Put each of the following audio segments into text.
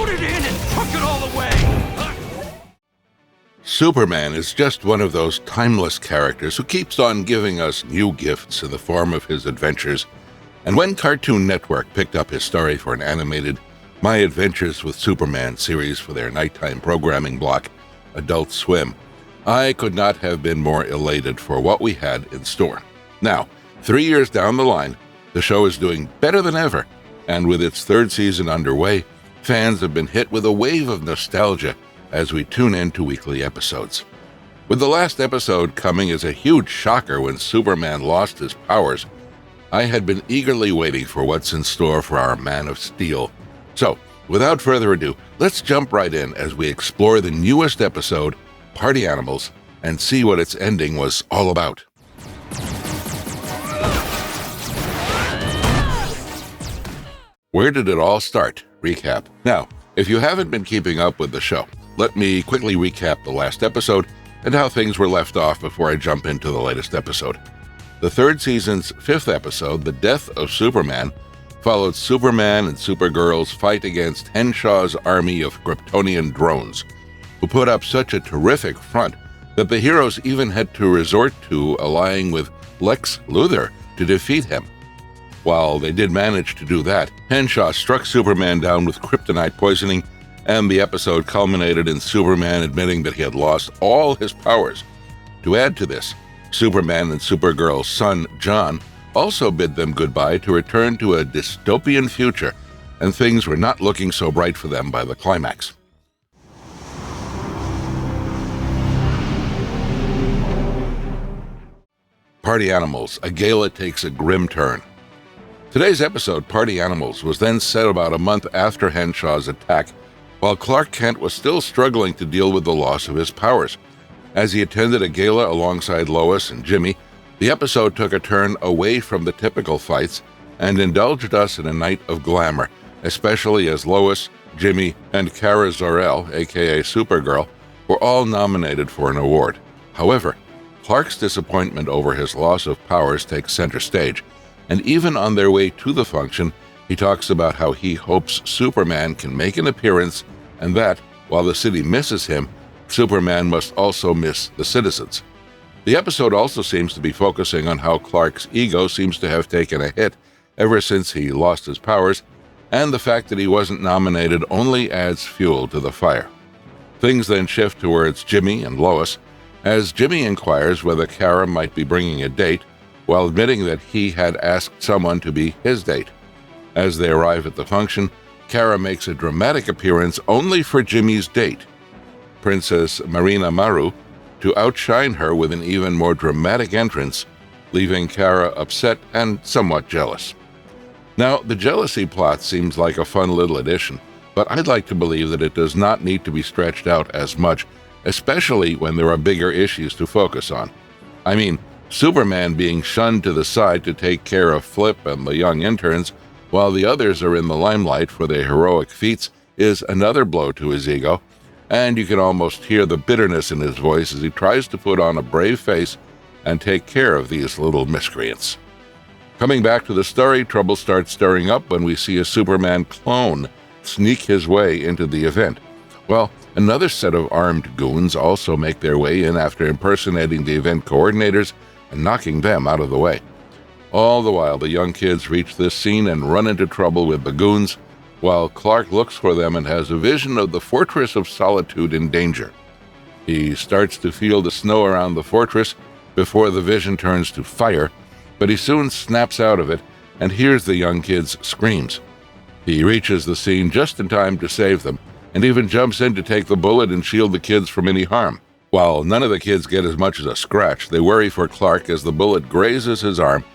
loaded in and took it all away! Superman is just one of those timeless characters who keeps on giving us new gifts in the form of his adventures. And when Cartoon Network picked up his story for an animated My Adventures with Superman series for their nighttime programming block, Adult Swim, I could not have been more elated for what we had in store. Now, 3 years down the line, the show is doing better than ever, and with its third season underway, fans have been hit with a wave of nostalgia as we tune in to weekly episodes. With the last episode coming as a huge shocker when Superman lost his powers, I had been eagerly waiting for what's in store for our Man of Steel. So, without further ado, let's jump right in as we explore the newest episode, Party Animals, and see what its ending was all about. Where did it all start? Recap. Now, if you haven't been keeping up with the show, let me quickly recap the last episode and how things were left off before I jump into the latest episode. The third season's 5th episode, The Death of Superman, followed Superman and Supergirl's fight against Henshaw's army of Kryptonian drones, who put up such a terrific front that the heroes even had to resort to allying with Lex Luthor to defeat him. While they did manage to do that, Henshaw struck Superman down with kryptonite poisoning, and the episode culminated in Superman admitting that he had lost all his powers. To add to this, Superman and Supergirl's son, John, also bid them goodbye to return to a dystopian future, and things were not looking so bright for them by the climax. Party Animals, a gala takes a grim turn. Today's episode, Party Animals, was then set about a month after Henshaw's attack, while Clark Kent was still struggling to deal with the loss of his powers. As he attended a gala alongside Lois and Jimmy, the episode took a turn away from the typical fights and indulged us in a night of glamour, especially as Lois, Jimmy, and Kara Zor-El, aka Supergirl, were all nominated for an award. However, Clark's disappointment over his loss of powers takes center stage, and even on their way to the function, he talks about how he hopes Superman can make an appearance and that, while the city misses him, Superman must also miss the citizens. The episode also seems to be focusing on how Clark's ego seems to have taken a hit ever since he lost his powers, and the fact that he wasn't nominated only adds fuel to the fire. Things then shift towards Jimmy and Lois, as Jimmy inquires whether Kara might be bringing a date, while admitting that he had asked someone to be his date. As they arrive at the function, Kara makes a dramatic appearance only for Jimmy's date, Princess Maru, to outshine her with an even more dramatic entrance, leaving Kara upset and somewhat jealous. Now, the jealousy plot seems like a fun little addition, but I'd like to believe that it does not need to be stretched out as much, especially when there are bigger issues to focus on. I mean, Superman being shunned to the side to take care of Flip and the young interns, while the others are in the limelight for their heroic feats, is another blow to his ego, and you can almost hear the bitterness in his voice as he tries to put on a brave face and take care of these little miscreants. Coming back to the story, trouble starts stirring up when we see a Superman clone sneak his way into the event. Well, another set of armed goons also make their way in after impersonating the event coordinators and knocking them out of the way. All the while, the young kids reach this scene and run into trouble with the goons, while Clark looks for them and has a vision of the Fortress of Solitude in danger. He starts to feel the snow around the fortress before the vision turns to fire, but he soon snaps out of it and hears the young kids' screams. He reaches the scene just in time to save them, and even jumps in to take the bullet and shield the kids from any harm. While none of the kids get as much as a scratch, they worry for Clark as the bullet grazes his arm,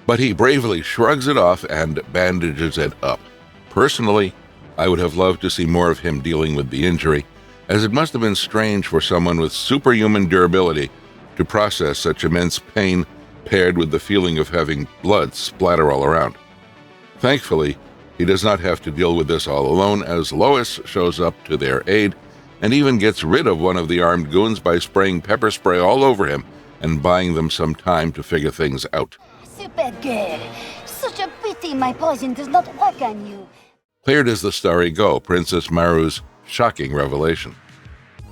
but he bravely shrugs it off and bandages it up. Personally, I would have loved to see more of him dealing with the injury, as it must have been strange for someone with superhuman durability to process such immense pain paired with the feeling of having blood splatter all around. Thankfully, he does not have to deal with this all alone, as Lois shows up to their aid and even gets rid of one of the armed goons by spraying pepper spray all over him and buying them some time to figure things out. Supergirl, such a pity my poison does not work on you. Cleared as the starry go, Princess Maru's shocking revelation.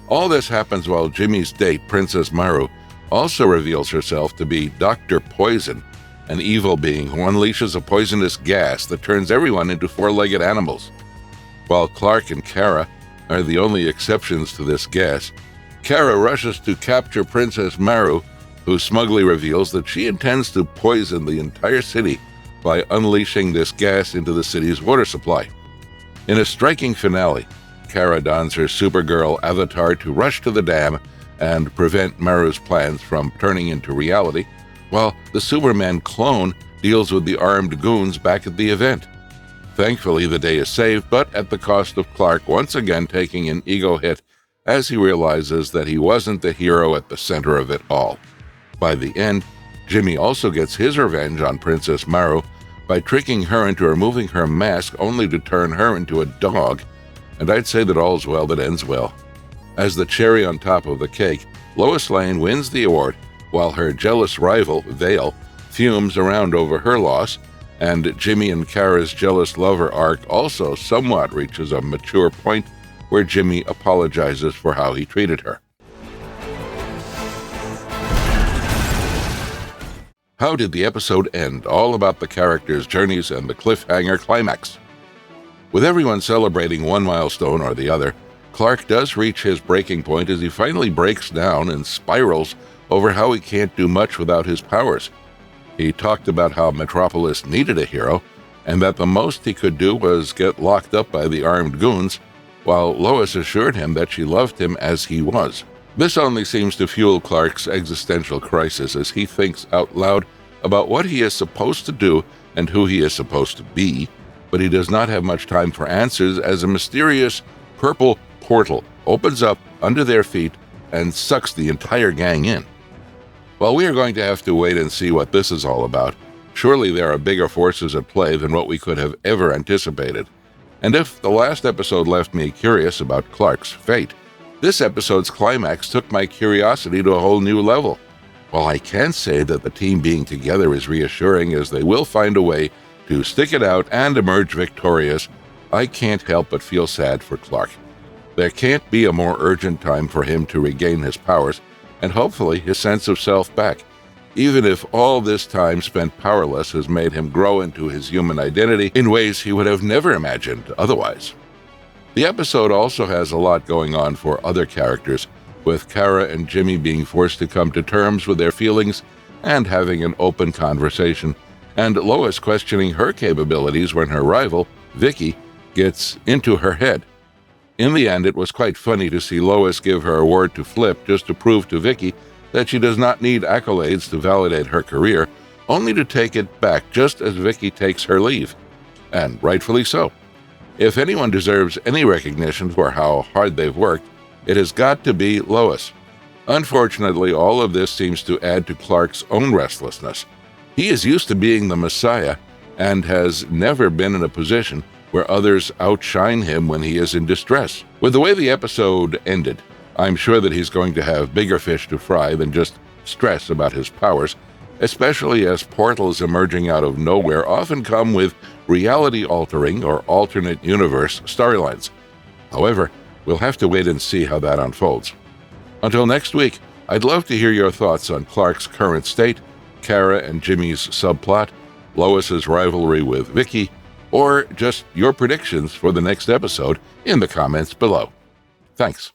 All this happens while Jimmy's date, Princess Maru, also reveals herself to be Dr. Poison, an evil being who unleashes a poisonous gas that turns everyone into four-legged animals. While Clark and Kara are the only exceptions to this gas, Kara rushes to capture Princess Maru, who smugly reveals that she intends to poison the entire city by unleashing this gas into the city's water supply. In a striking finale, Kara dons her Supergirl avatar to rush to the dam and prevent Maru's plans from turning into reality, while the Superman clone deals with the armed goons back at the event. Thankfully, the day is saved, but at the cost of Clark once again taking an ego hit as he realizes that he wasn't the hero at the center of it all. By the end, Jimmy also gets his revenge on Princess Maru by tricking her into removing her mask only to turn her into a dog, and I'd say that all's well that ends well. As the cherry on top of the cake, Lois Lane wins the award, while her jealous rival, Vale, fumes around over her loss, and Jimmy and Kara's jealous lover arc also somewhat reaches a mature point where Jimmy apologizes for how he treated her. How did the episode end? All about the characters' journeys and the cliffhanger climax. With everyone celebrating one milestone or the other, Clark does reach his breaking point as he finally breaks down and spirals over how he can't do much without his powers. He talked about how Metropolis needed a hero, and that the most he could do was get locked up by the armed goons, while Lois assured him that she loved him as he was. This only seems to fuel Clark's existential crisis as he thinks out loud about what he is supposed to do and who he is supposed to be, but he does not have much time for answers as a mysterious purple portal opens up under their feet and sucks the entire gang in. While we are going to have to wait and see what this is all about, surely there are bigger forces at play than what we could have ever anticipated. And if the last episode left me curious about Clark's fate, this episode's climax took my curiosity to a whole new level. While I can say that the team being together is reassuring as they will find a way to stick it out and emerge victorious, I can't help but feel sad for Clark. There can't be a more urgent time for him to regain his powers and hopefully his sense of self back, even if all this time spent powerless has made him grow into his human identity in ways he would have never imagined otherwise. The episode also has a lot going on for other characters, with Kara and Jimmy being forced to come to terms with their feelings and having an open conversation, and Lois questioning her capabilities when her rival, Vicky, gets into her head. In the end, it was quite funny to see Lois give her award to Flip just to prove to Vicky that she does not need accolades to validate her career, only to take it back just as Vicky takes her leave. And rightfully so. If anyone deserves any recognition for how hard they've worked, it has got to be Lois. Unfortunately, all of this seems to add to Clark's own restlessness. He is used to being the Messiah and has never been in a position where others outshine him when he is in distress. With the way the episode ended, I'm sure that he's going to have bigger fish to fry than just stress about his powers, especially as portals emerging out of nowhere often come with reality-altering or alternate universe storylines. However, we'll have to wait and see how that unfolds. Until next week, I'd love to hear your thoughts on Clark's current state, Kara and Jimmy's subplot, Lois's rivalry with Vicky, or just your predictions for the next episode in the comments below. Thanks.